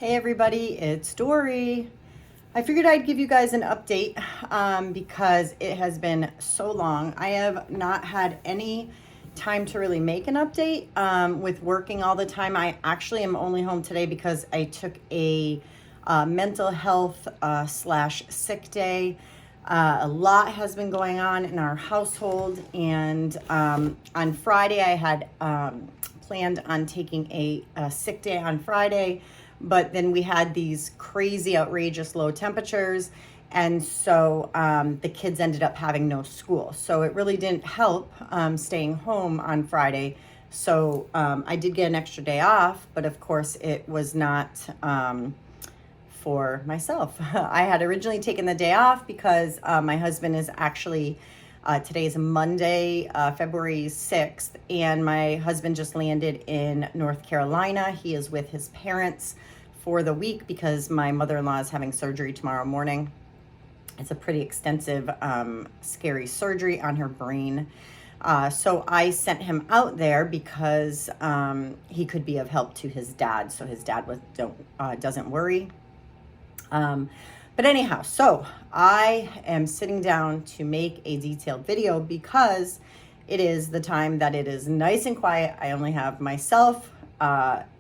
Hey everybody, it's Dory. I figured I'd give you guys an update because it has been so long. I have not had any time to really make an update with working all the time. I actually am only home today because I took a mental health slash sick day. A lot has been going on in our household, and on Friday I had planned on taking a sick day on Friday, but then we had these crazy, outrageous low temperatures, and so the kids ended up having no school. So it really didn't help staying home on Friday. So I did get an extra day off, but of course it was not for myself. I had originally taken the day off because my husband is actually, today is Monday, February 6th, and my husband just landed in North Carolina. He is with his parents for the week because my mother-in-law is having surgery tomorrow morning. It's a pretty extensive, scary surgery on her brain. So I sent him out there because he could be of help to his dad, so his dad doesn't worry. But anyhow, so I am sitting down to make a detailed video because it is the time that it is nice and quiet. I only have myself,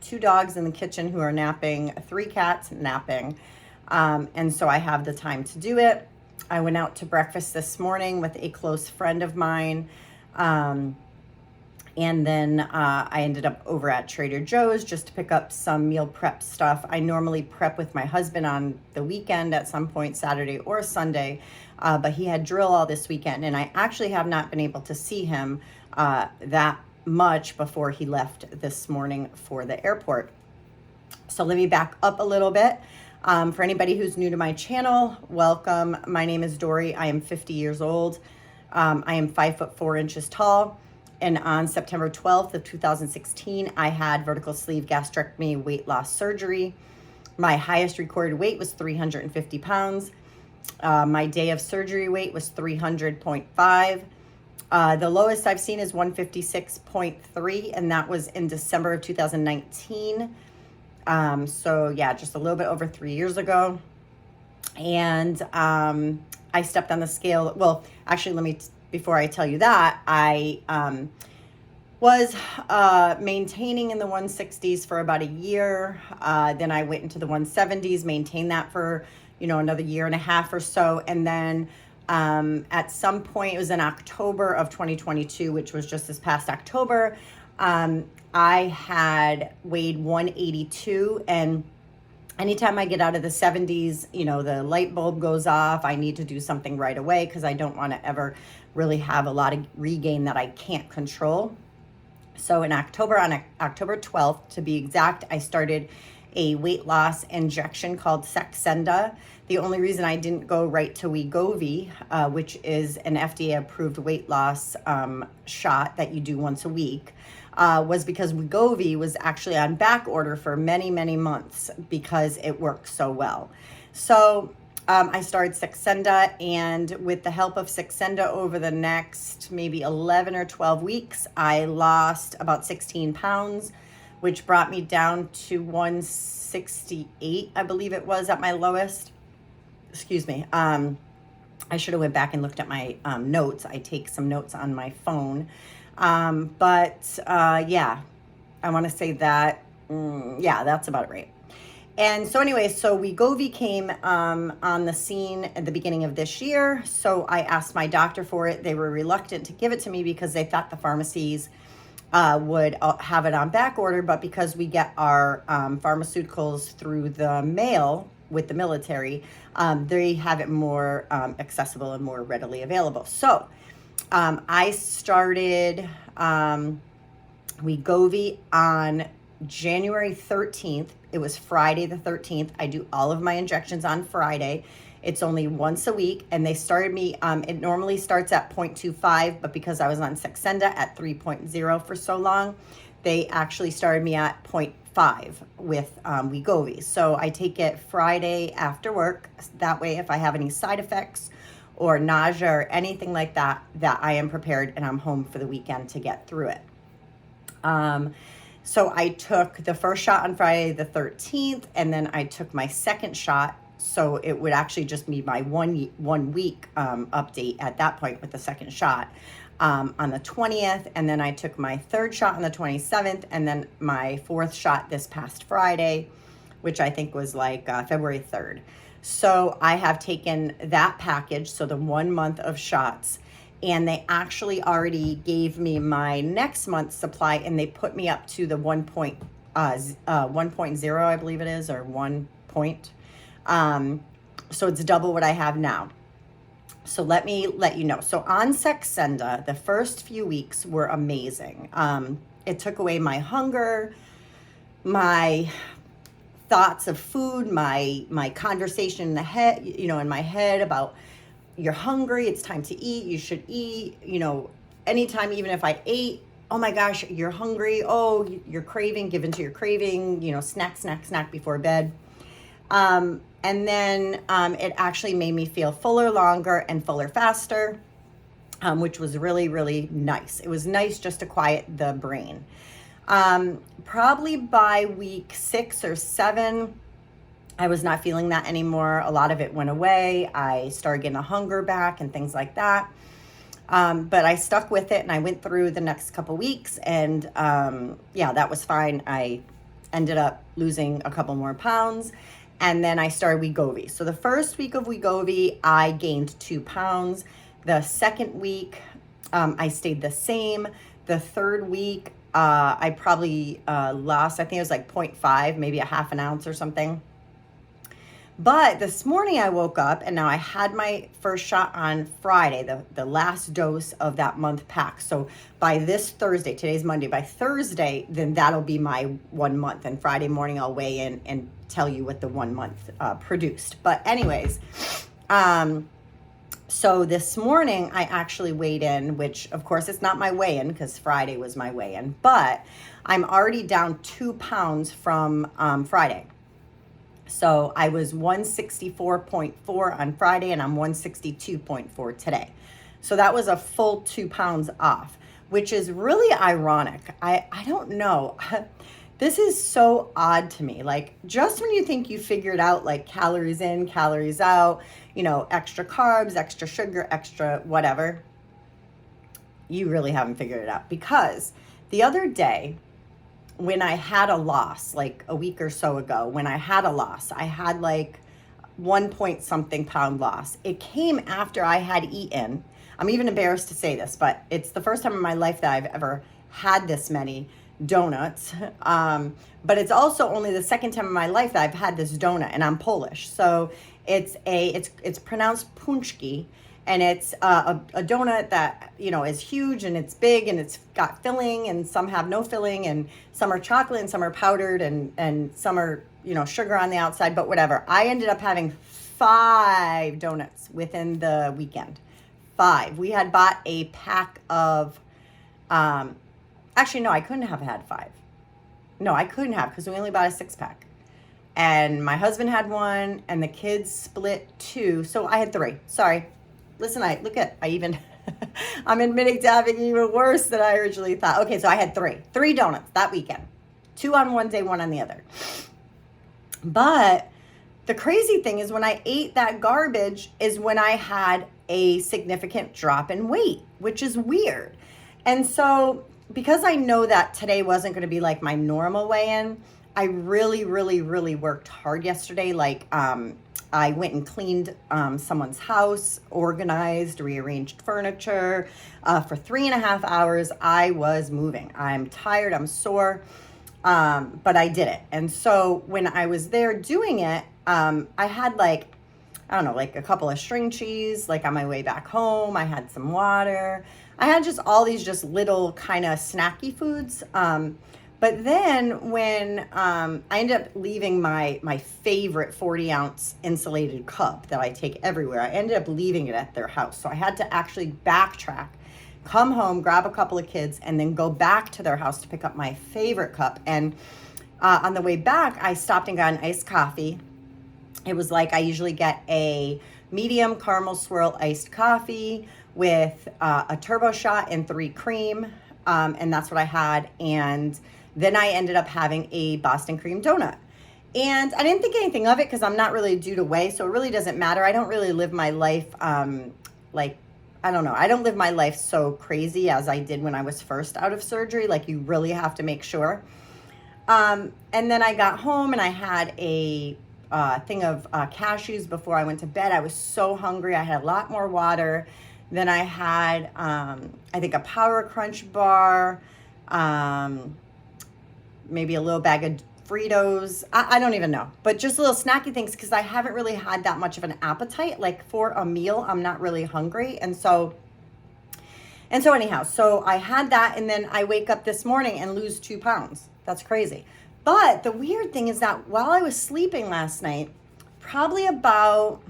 2 dogs in the kitchen who are napping, 3 cats napping. And so I have the time to do it. I went out to breakfast this morning with a close friend of mine. And then I ended up over at Trader Joe's just to pick up some meal prep stuff. I normally prep with my husband on the weekend at some point, Saturday or Sunday, but he had drill all this weekend, and I actually have not been able to see him that much before he left this morning for the airport. So let me back up a little bit. For anybody who's new to my channel, welcome. My name is Dory. I am 50 years old. I am 5'4" tall. And on September 12th of 2016, I had vertical sleeve gastrectomy weight loss surgery. My highest recorded weight was 350 pounds. My day of surgery weight was 300.5. The lowest I've seen is 156.3, and that was in December of 2019. So yeah, just a little bit over 3 years ago. And I stepped on the scale. Well, actually, before I tell you that, I was maintaining in the 160s for about a year. Then I went into the 170s, maintained that for, another year and a half or so. And then at some point, it was in October of 2022, which was just this past October, I had weighed 182, and anytime I get out of the 70s, the light bulb goes off. I need to do something right away because I don't want to ever really have a lot of regain that I can't control. So in October, on October 12th, to be exact, I started a weight loss injection called Saxenda. The only reason I didn't go right to Wegovy, which is an FDA-approved weight loss shot that you do once a week, was because Wegovy was actually on back order for many, many months because it works so well. So I started Saxenda, and with the help of Saxenda over the next maybe 11 or 12 weeks, I lost about 16 pounds, which brought me down to 168, I believe it was at my lowest. Excuse me. I should have went back and looked at my notes. I take some notes on my phone. Yeah, I want to say that, yeah, that's about it, right? And so anyway, so Wegovy came on the scene at the beginning of this year. So I asked my doctor for it. They were reluctant to give it to me because they thought the pharmacies would have it on back order. But because we get our pharmaceuticals through the mail with the military, they have it more accessible and more readily available. So I started Wegovy on January 13th. It was Friday the 13th. I do all of my injections on Friday. It's only once a week, and they started me, it normally starts at 0.25, but because I was on Saxenda at 3.0 for so long, they actually started me at 0.5 with Wegovy. So I take it Friday after work. That way, if I have any side effects or nausea or anything like that, that I am prepared and I'm home for the weekend to get through it. So I took the first shot on Friday the 13th, and then I took my second shot. So it would actually just be my 1 week update at that point with the second shot on the 20th. And then I took my third shot on the 27th, and then my fourth shot this past Friday, which I think was like February 3rd. So I have taken that package, so the 1 month of shots, and they actually already gave me my next month's supply, and they put me up to the 1.0, I believe it is, or 1 point. So it's double what I have now. So let me let you know. So on Saxenda, the first few weeks were amazing. It took away my hunger, my thoughts of food, my conversation in the head, in my head about you're hungry, it's time to eat, you should eat, anytime, even if I ate, oh my gosh, you're hungry, oh, you're craving, give into your craving, snack before bed. And then it actually made me feel fuller longer and fuller faster, which was really, really nice. It was nice just to quiet the brain. Probably by week 6 or 7, I was not feeling that anymore. A lot of it went away. I started getting a hunger back and things like that. But I stuck with it, and I went through the next couple weeks, and that was fine. I ended up losing a couple more pounds, and then I started Wegovy. So the first week of Wegovy, I gained 2 pounds. The second week, I stayed the same. The third week, I probably lost, I think it was like 0.5, maybe a half an ounce or something. But this morning I woke up, and now I had my first shot on Friday, the last dose of that month pack. So by this Thursday, today's Monday, by Thursday, then that'll be my 1 month. And Friday morning I'll weigh in and tell you what the 1 month produced. But anyways, so this morning I actually weighed in, which of course it's not my weigh-in because Friday was my weigh-in, but I'm already down 2 pounds from Friday. So I was 164.4 on Friday, and I'm 162.4 today. So that was a full 2 pounds off, which is really ironic. I don't know. This is so odd to me. Like, just when you think you figured out, like, calories in, calories out, extra carbs, extra sugar, extra whatever, you really haven't figured it out. Because the other day, when I had a loss, like a week or so ago, when I had a loss, I had like 1 point something pound loss. It came after I had eaten. I'm even embarrassed to say this, but it's the first time in my life that I've ever had this many donuts. But it's also only the second time in my life that I've had this donut, and I'm Polish. So it's pronounced punchki. And it's a donut that, is huge, and it's big, and it's got filling, and some have no filling, and some are chocolate, and some are powdered, and some are, sugar on the outside, but whatever. I ended up having 5 donuts within the weekend. 5. We had bought a pack of, actually, no, I couldn't have had 5. No, I couldn't have, because we only bought a 6-pack. And my husband had 1, and the kids split 2, so I had 3. Sorry. Listen, I'm admitting to having even worse than I originally thought. Okay, so I had 3 donuts that weekend. 2 on one day, 1 on the other. But the crazy thing is, when I ate that garbage is when I had a significant drop in weight, which is weird. And so because I know that today wasn't going to be like my normal weigh-in, I really, really, really worked hard yesterday. Like, I went and cleaned someone's house, organized, rearranged furniture. For 3.5 hours, I was moving. I'm tired, I'm sore, but I did it. And so when I was there doing it, I had like a couple of string cheese, like on my way back home. I had some water. I had just all these just little kind of snacky foods. But then when I ended up leaving my favorite 40-ounce insulated cup that I take everywhere, I ended up leaving it at their house. So I had to actually backtrack, come home, grab a couple of kids, and then go back to their house to pick up my favorite cup. And on the way back, I stopped and got an iced coffee. It was like I usually get a medium caramel swirl iced coffee with a turbo shot and 3 cream. And that's what I had. And Then I ended up having a Boston cream donut. And I didn't think anything of it because I'm not really due to weigh, so it really doesn't matter. I don't really live my life like, I don't know. I don't live my life so crazy as I did when I was first out of surgery. Like, you really have to make sure. And then I got home and I had a thing of cashews before I went to bed. I was so hungry. I had a lot more water. Then I had, I think, a Power Crunch bar, maybe a little bag of Fritos. I don't even know, but just little snacky things because I haven't really had that much of an appetite. Like, for a meal, I'm not really hungry. And so anyhow, so I had that, and then I wake up this morning and lose 2 pounds. That's crazy. But the weird thing is that while I was sleeping last night, probably about,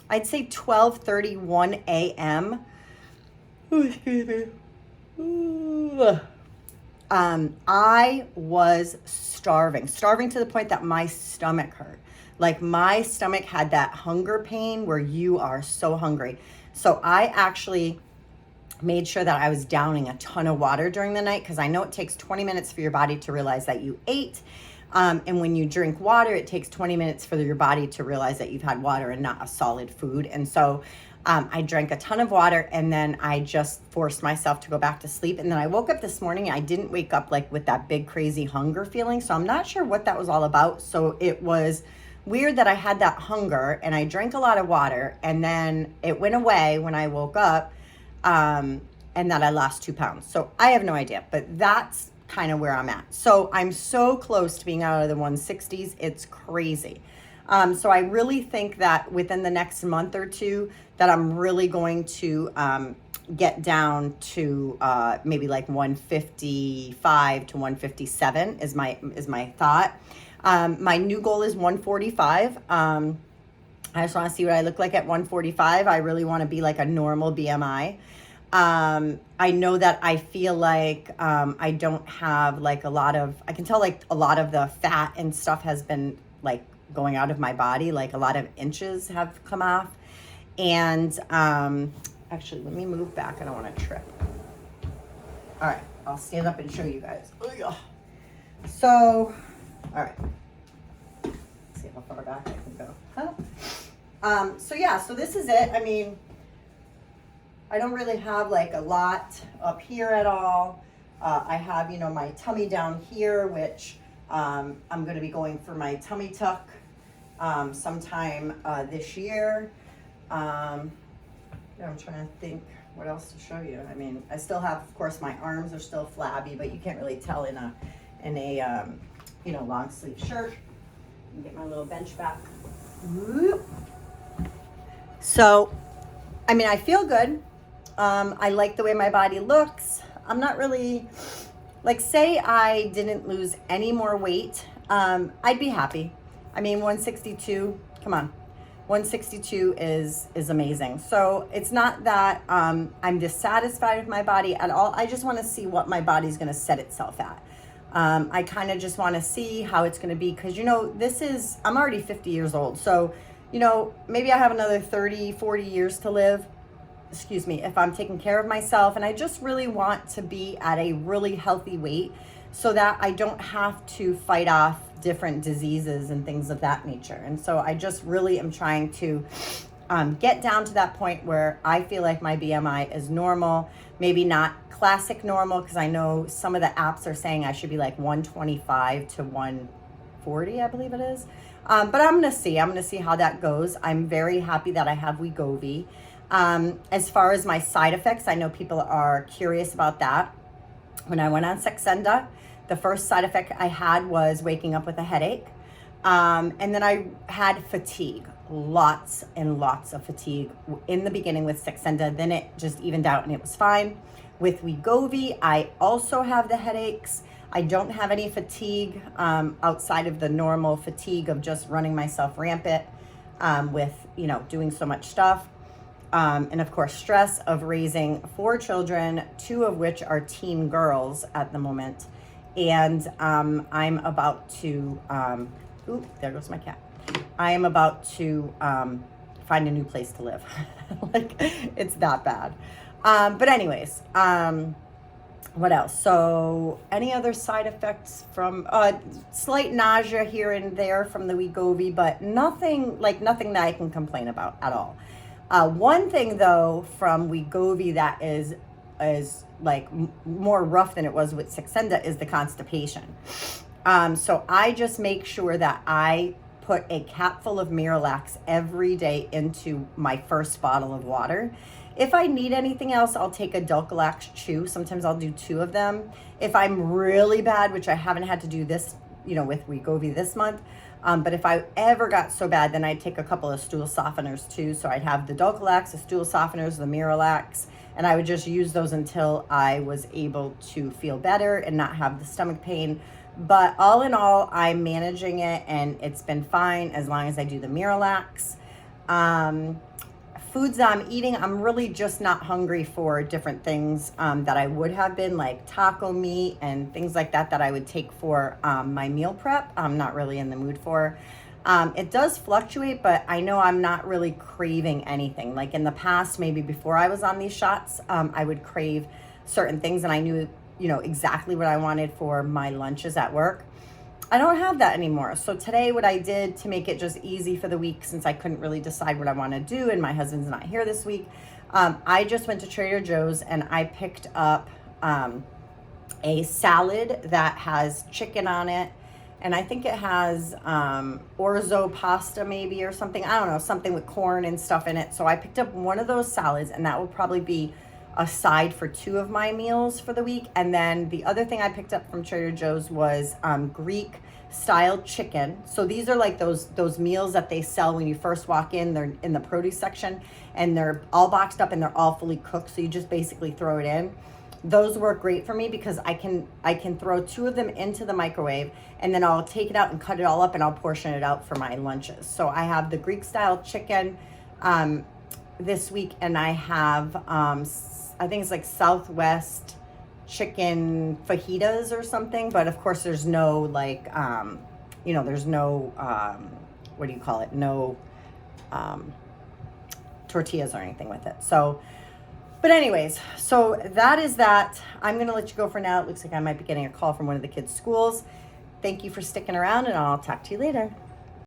I'd say 12:31 a.m. Oh, excuse me. Ooh. I was starving to the point that my stomach hurt. Like, my stomach had that hunger pain where you are so hungry. So I actually made sure that I was downing a ton of water during the night, because I know it takes 20 minutes for your body to realize that you ate. And when you drink water, it takes 20 minutes for your body to realize that you've had water and not a solid food. And so I drank a ton of water, and then I just forced myself to go back to sleep. And then I woke up this morning. I didn't wake up like with that big crazy hunger feeling. So I'm not sure what that was all about. So it was weird that I had that hunger and I drank a lot of water, and then it went away when I woke up, and that I lost 2 pounds. So I have no idea, but that's kind of where I'm at. So I'm so close to being out of the 160s. It's crazy. So I really think that within the next month or two that I'm really going to get down to maybe like 155 to 157 is my thought. My new goal is 145. I just want to see what I look like at 145. I really want to be like a normal BMI. I know that I feel like I don't have like I can tell like a lot of the fat and stuff has been like going out of my body, like a lot of inches have come off. And actually, let me move back. I don't want to trip. All right, I'll stand up and show you guys. So, all right. Let's see how far back I can go. So yeah, so this is it. I mean, I don't really have like a lot up here at all. I have, my tummy down here, which I'm going to be going for my tummy tuck sometime this year. I'm trying to think what else to show you. I mean, I still have, of course, my arms are still flabby, but you can't really tell in a long sleeve shirt. Get my little bench back. Whoop. So, I mean, I feel good. I like the way my body looks. I'm not really, like, say I didn't lose any more weight, I'd be happy. I mean, 162, come on. 162 is amazing. So it's not that I'm dissatisfied with my body at all. I just want to see what my body's going to set itself at. I kind of just want to see how it's going to be, because, I'm already 50 years old. So, maybe I have another 30, 40 years to live. If I'm taking care of myself. And I just really want to be at a really healthy weight so that I don't have to fight off different diseases and things of that nature. And so I just really am trying to get down to that point where I feel like my BMI is normal, maybe not classic normal, because I know some of the apps are saying I should be like 125 to 140, I believe it is. But I'm going to see how that goes. I'm very happy that I have Wegovy. As far as my side effects, I know people are curious about that. When I went on Saxenda, the first side effect I had was waking up with a headache. And then I had fatigue, lots and lots of fatigue in the beginning with Saxenda. Then it just evened out and it was fine. With Wegovy, I also have the headaches. I don't have any fatigue outside of the normal fatigue of just running myself rampant with, doing so much stuff. And of course, stress of raising 4 children, 2 of which are teen girls at the moment. And I'm about to, there goes my cat. I am about to find a new place to live. Like, it's that bad. But anyways, What else? So, any other side effects from slight nausea here and there from the Wegovy, but nothing that I can complain about at all. One thing though from Wegovy that is like more rough than it was with Saxenda is the constipation. So I just make sure that I put a capful of Miralax every day into my first bottle of water. If I need anything else, I'll take a Dulcolax chew. Sometimes I'll do 2 of them. If I'm really bad, which I haven't had to do this, with Wegovy this month, but if I ever got so bad, then I'd take a couple of stool softeners too. So I'd have the Dulcolax, the stool softeners, the Miralax, and I would just use those until I was able to feel better and not have the stomach pain. But all in all, I'm managing it and it's been fine as long as I do the Miralax. Foods that I'm eating, I'm really just not hungry for different things that I would have been, like taco meat and things like that I would take for my meal prep. I'm not really in the mood for. It does fluctuate, but I know I'm not really craving anything. Like in the past, maybe before I was on these shots, I would crave certain things and I knew, exactly what I wanted for my lunches at work. I don't have that anymore. So today what I did to make it just easy for the week, since I couldn't really decide what I want to do and my husband's not here this week, I just went to Trader Joe's and I picked up a salad that has chicken on it. And I think it has orzo pasta maybe or something. I don't know, something with corn and stuff in it. So I picked up one of those salads and that will probably be a side for 2 of my meals for the week. And then the other thing I picked up from Trader Joe's was Greek style chicken. So these are like those meals that they sell when you first walk in. They're in the produce section and they're all boxed up and they're all fully cooked. So you just basically throw it in. Those work great for me because I can throw 2 of them into the microwave and then I'll take it out and cut it all up and I'll portion it out for my lunches. So I have the Greek style chicken this week and I have I think it's like Southwest chicken fajitas or something, but of course there's no like there's no what do you call it, no tortillas or anything with it. So but anyways, so that is that. I'm gonna let you go for now. It looks like I might be getting a call from one of the kids' schools. Thank you for sticking around and I'll talk to you later.